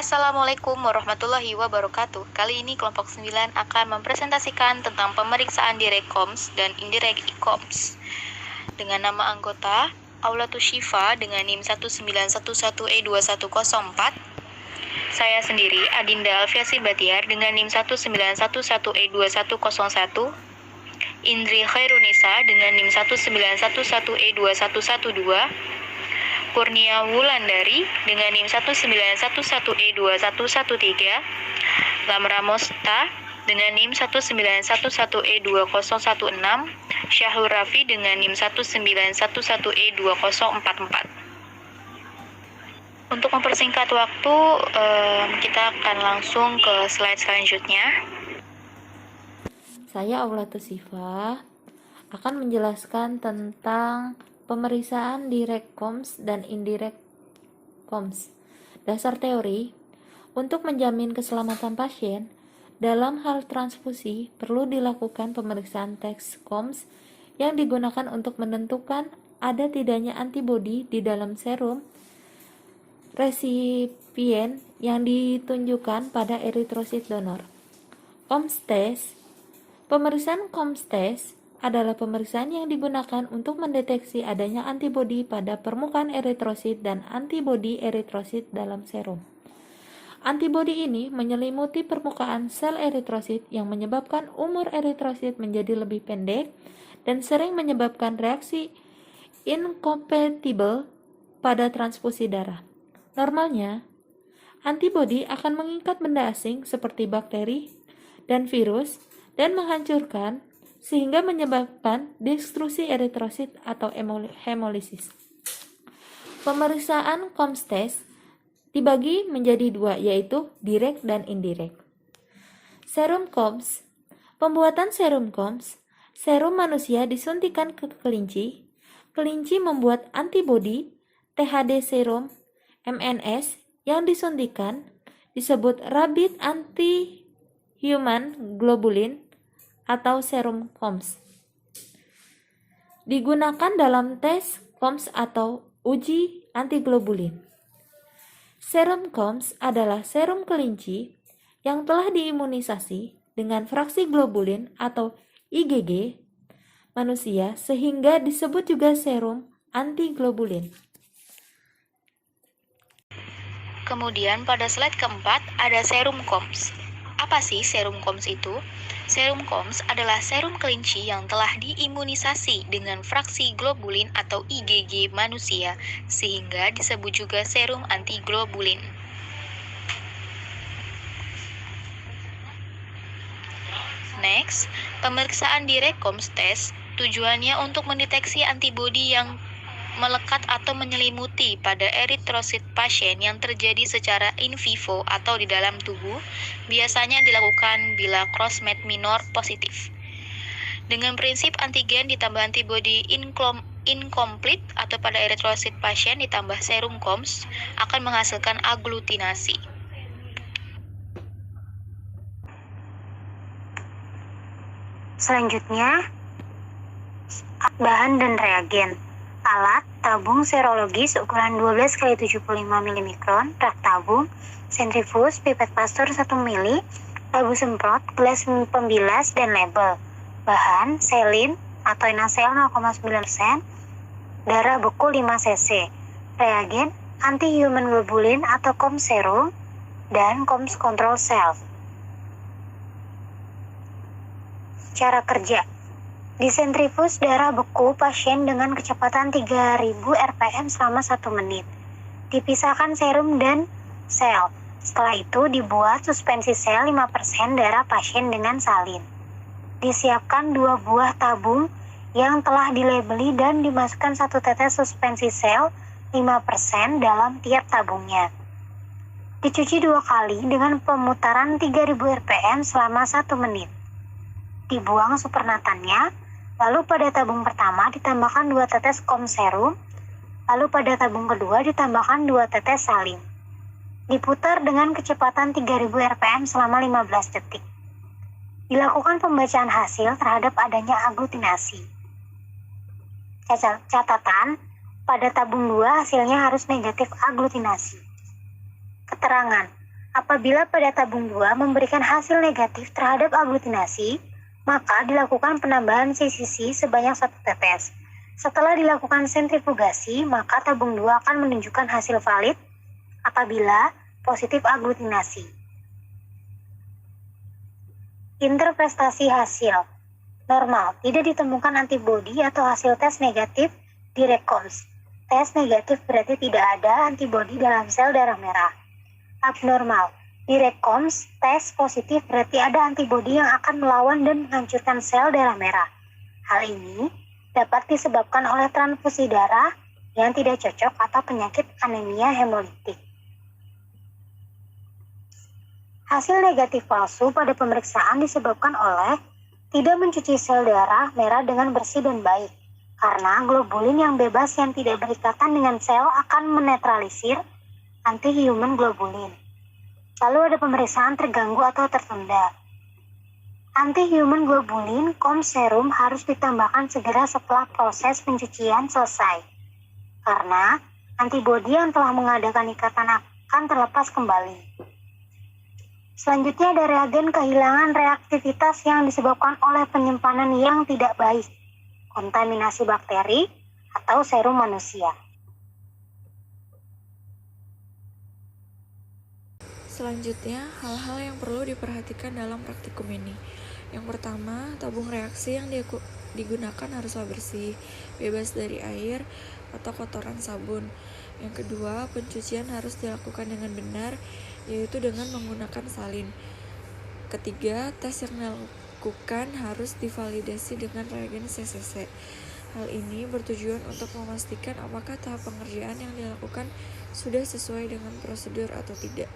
Assalamualaikum warahmatullahi wabarakatuh. Kali ini kelompok 9 akan mempresentasikan tentang pemeriksaan direct comms dan indirect comms. Dengan nama anggota Aulatus Syifa dengan NIM 1911E2104. Saya sendiri Adinda Alfiasi Batiar dengan NIM 1911E2101. Indri Khairunisa dengan NIM 1911E2112. Kurnia Wulandari dengan NIM 1911E2113, Lamra Mosta dengan NIM 1911E2016, Syahrul Rafi dengan NIM 1911E2044. Untuk mempersingkat waktu, kita akan langsung ke slide selanjutnya. Saya Aulatus Syifa akan menjelaskan tentang pemeriksaan direct comms dan indirect comms. Dasar teori, untuk menjamin keselamatan pasien, dalam hal transfusi perlu dilakukan pemeriksaan teks comms yang digunakan untuk menentukan ada tidaknya antibodi di dalam serum resipien yang ditunjukkan pada eritrosit donor. Comms test. Pemeriksaan comms test adalah pemeriksaan yang digunakan untuk mendeteksi adanya antibodi pada permukaan eritrosit dan antibodi eritrosit dalam serum. Antibodi ini menyelimuti permukaan sel eritrosit yang menyebabkan umur eritrosit menjadi lebih pendek dan sering menyebabkan reaksi incompatible pada transfusi darah. Normalnya, antibodi akan mengikat benda asing seperti bakteri dan virus dan menghancurkan sehingga menyebabkan destruksi eritrosit atau hemolisis. Pemeriksaan comms test dibagi menjadi dua, yaitu direct dan indirect. Serum comms. Pembuatan serum comms. Serum manusia disuntikan ke kelinci. Kelinci membuat antibodi THD serum MNS yang disuntikan disebut Rabbit Anti-Human Globulin atau serum comms. Digunakan dalam tes comms atau uji antiglobulin. Serum comms adalah serum kelinci yang telah diimunisasi dengan fraksi globulin atau IgG manusia sehingga disebut juga serum antiglobulin. Kemudian pada slide keempat ada serum comms. Apa sih serum comms itu? Serum comms adalah serum kelinci yang telah diimunisasi dengan fraksi globulin atau IgG manusia, sehingga disebut juga serum antiglobulin. Next, pemeriksaan direct comms test tujuannya untuk mendeteksi antibodi yang melekat atau menyelimuti pada eritrosit pasien yang terjadi secara in vivo atau di dalam tubuh, biasanya dilakukan bila cross-match minor positif. Dengan prinsip antigen ditambah antibodi incomplete atau pada eritrosit pasien ditambah serum comms akan menghasilkan aglutinasi. Selanjutnya, bahan dan reagen. Alat, tabung serologis ukuran 12 x 75 mm, rak tabung, sentrifus, pipet pastur 1 ml, labu semprot, gelas pembilas, dan label. Bahan, selin atau inasel 0,9%, darah beku 5 cc. Reagen, anti-human globulin atau comms serum, dan comms control self. Cara kerja. Disentrifus darah beku pasien dengan kecepatan 3000 rpm selama 1 menit. Dipisahkan serum dan sel. Setelah itu dibuat suspensi sel 5% darah pasien dengan salin. Disiapkan 2 buah tabung yang telah dilabeli dan dimasukkan 1 tetes suspensi sel 5% dalam tiap tabungnya. Dicuci 2 kali dengan pemutaran 3000 rpm selama 1 menit. Dibuang supernatannya. Lalu pada tabung pertama ditambahkan 2 tetes comms serum, lalu pada tabung kedua ditambahkan 2 tetes salin. Diputar dengan kecepatan 3000 rpm selama 15 detik. Dilakukan pembacaan hasil terhadap adanya aglutinasi. Catatan, pada tabung 2 hasilnya harus negatif aglutinasi. Keterangan, Apabila pada tabung 2 memberikan hasil negatif terhadap aglutinasi, maka dilakukan penambahan CCC sebanyak 1 tetes. Setelah dilakukan sentrifugasi, maka tabung 2 akan menunjukkan hasil valid apabila positif aglutinasi. Interpretasi hasil normal, tidak ditemukan antibodi atau hasil tes negatif di RECOMS. Tes negatif berarti tidak ada antibodi dalam sel darah merah. Abnormal, di RECOMS, tes positif berarti ada antibodi yang akan melawan dan menghancurkan sel darah merah. Hal ini dapat disebabkan oleh transfusi darah yang tidak cocok atau penyakit anemia hemolitik. Hasil negatif palsu pada pemeriksaan disebabkan oleh tidak mencuci sel darah merah dengan bersih dan baik, karena globulin yang bebas yang tidak berikatan dengan sel akan menetralisir anti-human globulin. Lalu ada pemeriksaan terganggu atau tertunda. Anti-human globulin COMS serum harus ditambahkan segera setelah proses pencucian selesai, karena antibodi yang telah mengadakan ikatan akan terlepas kembali. Selanjutnya ada reagen kehilangan reaktivitas yang disebabkan oleh penyimpanan yang tidak baik, kontaminasi bakteri, atau serum manusia. Selanjutnya, hal-hal yang perlu diperhatikan dalam praktikum ini. Yang pertama, tabung reaksi yang digunakan haruslah bersih, bebas dari air atau kotoran sabun. Yang kedua, pencucian harus dilakukan dengan benar, yaitu dengan menggunakan salin. Ketiga, tes yang dilakukan harus divalidasi dengan reagen CCC. Hal ini bertujuan untuk memastikan apakah tahap pengerjaan yang dilakukan sudah sesuai dengan prosedur atau tidak.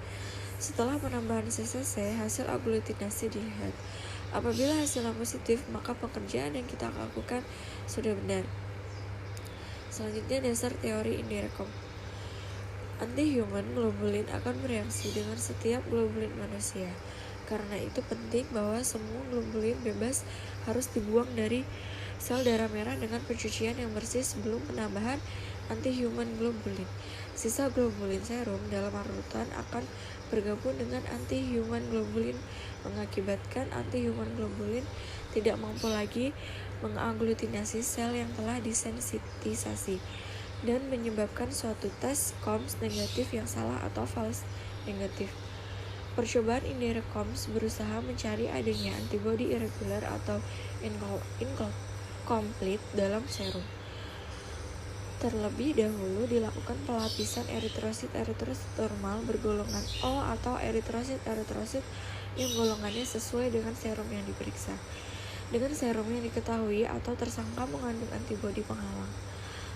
Setelah penambahan CCC, hasil aglutinasi dilihat. Apabila hasilnya positif, maka pekerjaan yang kita lakukan sudah benar. Selanjutnya, dasar teori INDIRECOM. Anti-human globulin akan bereaksi dengan setiap globulin manusia. Karena itu penting bahwa semua globulin bebas harus dibuang dari sel darah merah dengan pencucian yang bersih sebelum penambahan anti-human globulin. Sisa globulin serum dalam larutan akan bergabung dengan anti-human globulin, mengakibatkan anti-human globulin tidak mampu lagi mengaglutinasi sel yang telah disensitisasi dan menyebabkan suatu tes COMS negatif yang salah atau false negatif. Percobaan INDIRECOMS berusaha mencari adanya antibodi irregular atau incomplete dalam serum. Terlebih dahulu dilakukan pelapisan eritrosit normal bergolongan O atau eritrosit yang golongannya sesuai dengan serum yang diperiksa. Dengan serum yang diketahui atau tersangka mengandung antibodi penghalang.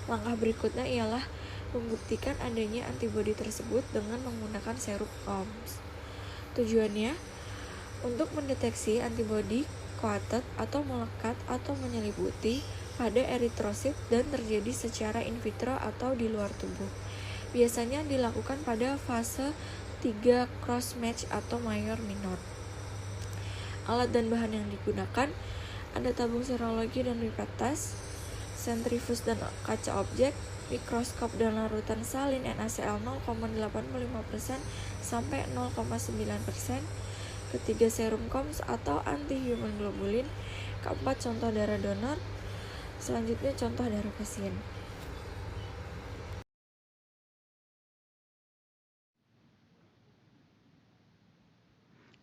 Langkah berikutnya ialah membuktikan adanya antibodi tersebut dengan menggunakan serum COMS. Tujuannya untuk mendeteksi antibodi coated atau melekat atau menyelimuti pada eritrosit dan terjadi secara in vitro atau di luar tubuh. Biasanya dilakukan pada fase 3 cross match atau mayor minor. Alat dan bahan yang digunakan ada tabung serologi dan pipet tes, sentrifus dan kaca objek, mikroskop dan larutan salin NaCl 0,85% sampai 0,9%, ketiga serum COMS atau anti-human globulin, keempat contoh darah donor, selanjutnya contoh darah pasien.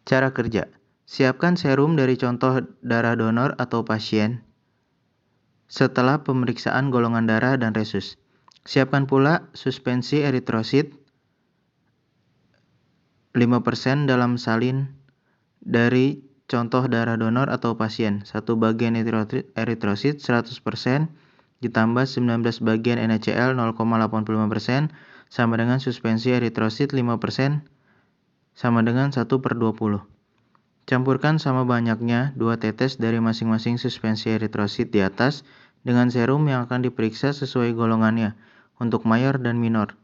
Cara kerja. Siapkan serum dari contoh darah donor atau pasien setelah pemeriksaan golongan darah dan resus. Siapkan pula suspensi eritrosit 5% dalam salin dari contoh darah donor atau pasien. 1 bagian eritrosit 100% ditambah 19 bagian NaCl 0,85% sama dengan suspensi eritrosit 5% sama dengan 1/20. Campurkan sama banyaknya 2 tetes dari masing-masing suspensi eritrosit di atas dengan serum yang akan diperiksa sesuai golongannya untuk mayor dan minor.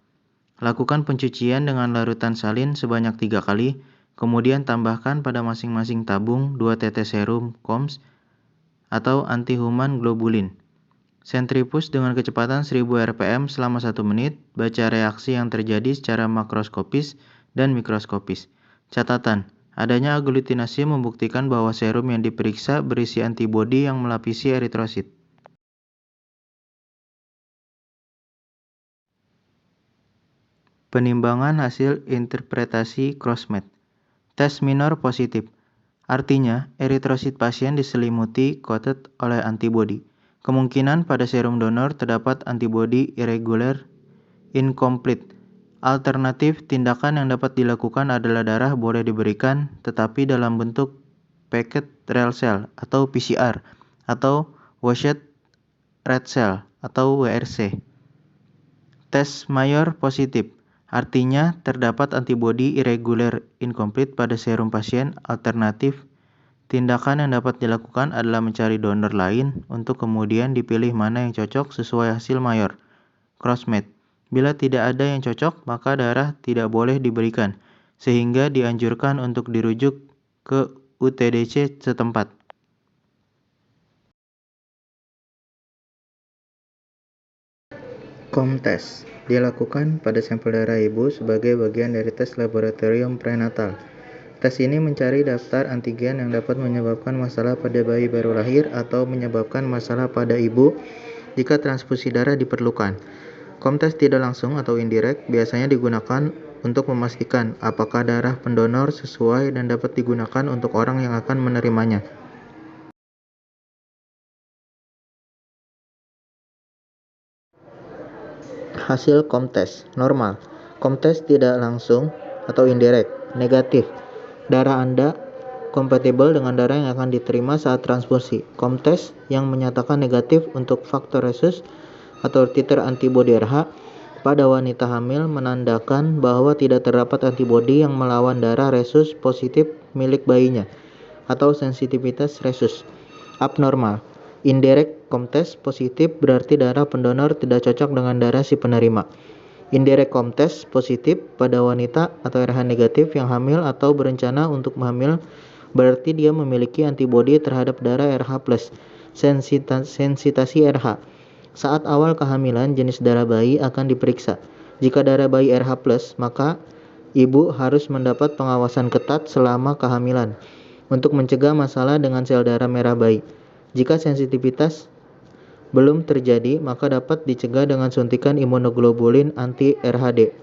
Lakukan pencucian dengan larutan salin sebanyak 3 kali, kemudian tambahkan pada masing-masing tabung 2 tetes serum COMS atau anti-human globulin. Sentrifus dengan kecepatan 1000 rpm selama 1 menit, baca reaksi yang terjadi secara makroskopis dan mikroskopis. Catatan, adanya aglutinasi membuktikan bahwa serum yang diperiksa berisi antibodi yang melapisi eritrosit. Penimbangan hasil interpretasi crossmatch. Tes minor positif. Artinya, eritrosit pasien diselimuti coated oleh antibodi. Kemungkinan pada serum donor terdapat antibodi irregular incomplete. Alternatif tindakan yang dapat dilakukan adalah darah boleh diberikan tetapi dalam bentuk packet red cell atau PCR atau washed red cell atau WRC. Tes mayor positif. Artinya terdapat antibodi irregular incomplete pada serum pasien. Alternatif tindakan yang dapat dilakukan adalah mencari donor lain untuk kemudian dipilih mana yang cocok sesuai hasil mayor crossmatch. Bila tidak ada yang cocok, maka darah tidak boleh diberikan, sehingga dianjurkan untuk dirujuk ke UTDC setempat. COMTES dilakukan pada sampel darah ibu sebagai bagian dari tes laboratorium prenatal. Tes ini mencari daftar antigen yang dapat menyebabkan masalah pada bayi baru lahir atau menyebabkan masalah pada ibu jika transfusi darah diperlukan. COMTES tidak langsung atau indirect biasanya digunakan untuk memastikan apakah darah pendonor sesuai dan dapat digunakan untuk orang yang akan menerimanya. Hasil COMTES normal. COMTES tidak langsung atau indirect negatif. Darah Anda kompatibel dengan darah yang akan diterima saat transfusi. COMTES yang menyatakan negatif untuk faktor rhesus atau titer antibodi RH pada wanita hamil menandakan bahwa tidak terdapat antibodi yang melawan darah rhesus positif milik bayinya atau sensitivitas rhesus. Abnormal. Indirect COMTES positif berarti darah pendonor tidak cocok dengan darah si penerima. Indirect COMTES positif pada wanita atau RH negatif yang hamil atau berencana untuk hamil berarti dia memiliki antibodi terhadap darah RH+, sensitasi RH. Saat awal kehamilan, jenis darah bayi akan diperiksa. Jika darah bayi RH+, maka ibu harus mendapat pengawasan ketat selama kehamilan untuk mencegah masalah dengan sel darah merah bayi. Jika sensitivitas belum terjadi, maka dapat dicegah dengan suntikan imunoglobulin anti-RHD.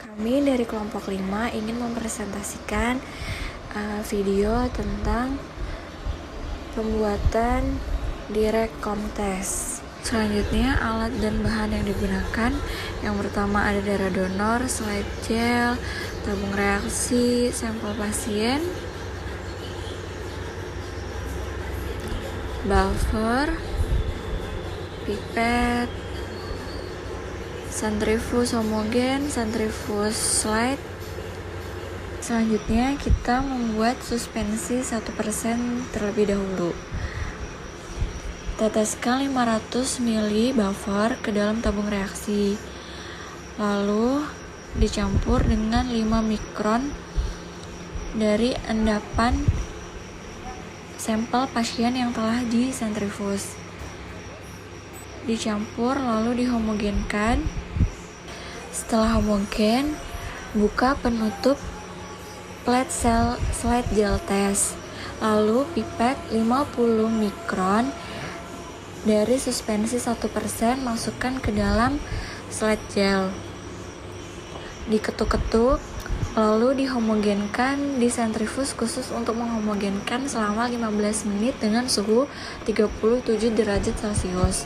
Kami dari kelompok 5 ingin mempresentasikan video tentang pembuatan direct COMTES. Selanjutnya, alat dan bahan yang digunakan. Yang pertama ada darah donor, slide gel, tabung reaksi, sampel pasien, buffer, pipet, centrifuge homogen, centrifuge slide. Selanjutnya kita membuat suspensi 1% terlebih dahulu. Teteskan 500 ml buffer ke dalam tabung reaksi. Lalu dicampur dengan 5 mikron dari endapan sampel pasien yang telah disentrifus. Dicampur lalu dihomogenkan. Setelah homogen, buka penutup plate cell slide gel test. Lalu pipet 50 mikron dari suspensi 1% masukkan ke dalam slide gel. Diketuk-ketuk, lalu dihomogenkan di sentrifus khusus untuk menghomogenkan selama 15 menit dengan suhu 37 derajat Celcius.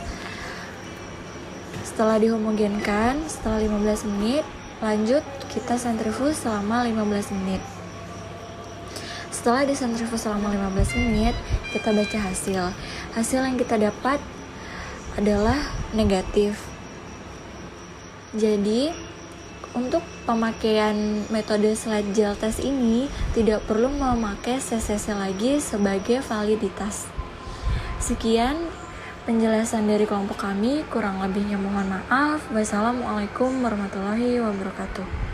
Setelah dihomogenkan, setelah 15 menit, lanjut kita sentrifus selama 15 menit. Setelah disentrifus selama 15 menit, kita baca hasil. Hasil yang kita dapat adalah negatif. Jadi, untuk pemakaian metode slide gel test ini tidak perlu memakai CCC lagi sebagai validitas. Sekian penjelasan dari kelompok kami, kurang lebihnya mohon maaf. Wassalamualaikum warahmatullahi wabarakatuh.